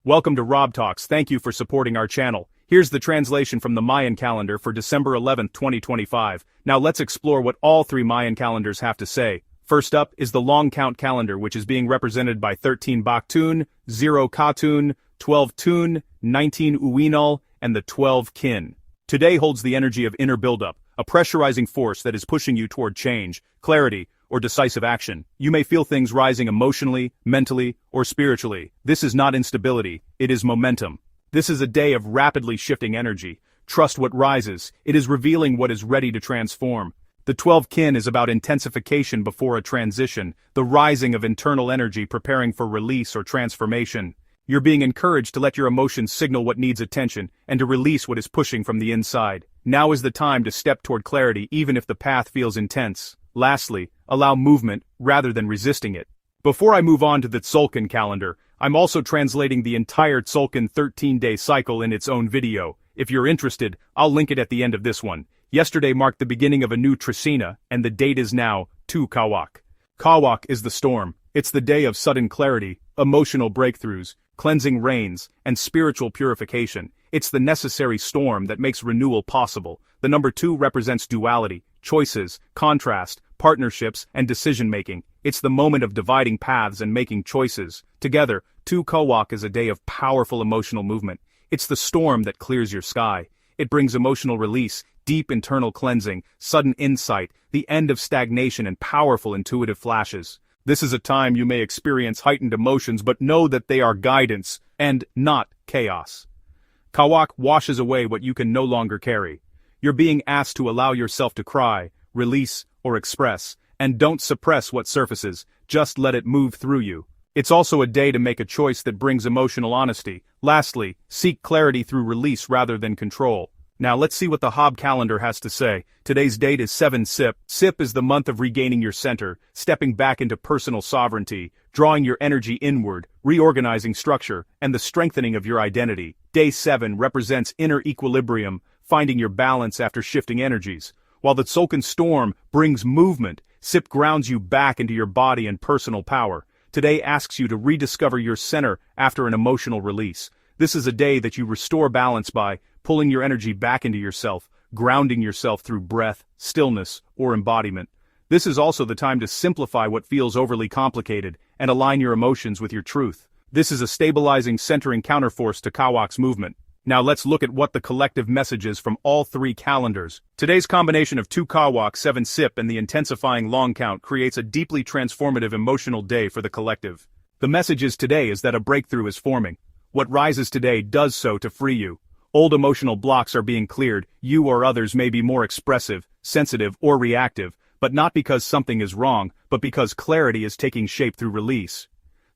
Welcome to Rob Talks. Thank you for supporting our channel. Here's the translation from the Mayan calendar for December 11, 2025. Now let's explore what all three Mayan calendars have to say. First up is the long count calendar, which is being represented by 13 Baktun, 0 Katun, 12 Tun, 19 Uinal, and the 12 Kin. Today holds the energy of inner buildup, a pressurizing force that is pushing you toward change, clarity, or decisive action. You may feel things rising emotionally, mentally, or spiritually. This is not instability, it is momentum. This is a day of rapidly shifting energy. Trust what rises, it is revealing what is ready to transform. The 12 Kin is about intensification before a transition, the rising of internal energy preparing for release or transformation. You're being encouraged to let your emotions signal what needs attention, and to release what is pushing from the inside. Now is the time to step toward clarity even if the path feels intense. Lastly, allow movement rather than resisting it. Before I move on to the Tzolk'in calendar, I'm also translating the entire Tzolk'in 13-day cycle in its own video. If you're interested, I'll link it at the end of this one. Yesterday marked the beginning of a new Trisina, and the date is now 2 Kawak. Kawak is the storm. It's the day of sudden clarity, emotional breakthroughs, cleansing rains, and spiritual purification. It's the necessary storm that makes renewal possible. The number 2 represents duality, choices, contrast, partnerships, and decision-making. It's the moment of dividing paths and making choices. Together, 2 Kawak is a day of powerful emotional movement. It's the storm that clears your sky. It brings emotional release, deep internal cleansing, sudden insight, the end of stagnation, and powerful intuitive flashes. This is a time you may experience heightened emotions, but know that they are guidance, and not chaos. Kawak washes away what you can no longer carry. You're being asked to allow yourself to cry, release, or express, and don't suppress what surfaces, just let it move through you. It's also a day to make a choice that brings emotional honesty. Lastly, seek clarity through release rather than control. Now let's see what the Hob calendar has to say. Today's date is 7 Sip. Sip is the month of regaining your center, stepping back into personal sovereignty, drawing your energy inward, reorganizing structure, and the strengthening of your identity. Day 7 represents inner equilibrium, finding your balance after shifting energies. While the Tzolk'in storm brings movement, Sip grounds you back into your body and personal power. Today asks you to rediscover your center after an emotional release. This is a day that you restore balance by pulling your energy back into yourself, grounding yourself through breath, stillness, or embodiment. This is also the time to simplify what feels overly complicated and align your emotions with your truth. This is a stabilizing, centering counterforce to Kawak's movement. Now let's look at what the collective message is from all three calendars. Today's combination of 2 Kawak, 7 Sip, and the intensifying long count creates a deeply transformative emotional day for the collective. The message today is that a breakthrough is forming. What rises today does so to free you. Old emotional blocks are being cleared. You or others may be more expressive, sensitive, or reactive, but not because something is wrong, but because clarity is taking shape through release.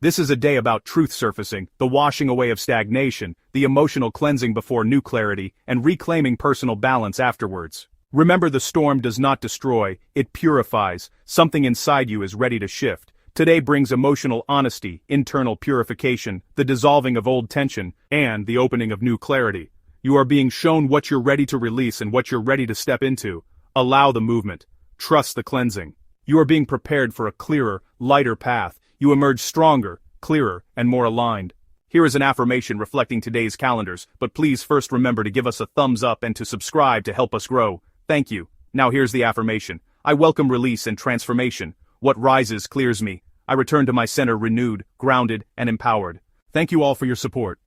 This is a day about truth surfacing, the washing away of stagnation, the emotional cleansing before new clarity, and reclaiming personal balance afterwards. Remember, the storm does not destroy, it purifies. Something inside you is ready to shift. Today brings emotional honesty, internal purification, the dissolving of old tension, and the opening of new clarity. You are being shown what you're ready to release and what you're ready to step into. Allow the movement. Trust the cleansing. You are being prepared for a clearer, lighter path. You emerge stronger, clearer, and more aligned. Here is an affirmation reflecting today's calendars, but please first remember to give us a thumbs up and to subscribe to help us grow. Thank you. Now here's the affirmation. I welcome release and transformation. What rises clears me. I return to my center renewed, grounded, and empowered. Thank you all for your support.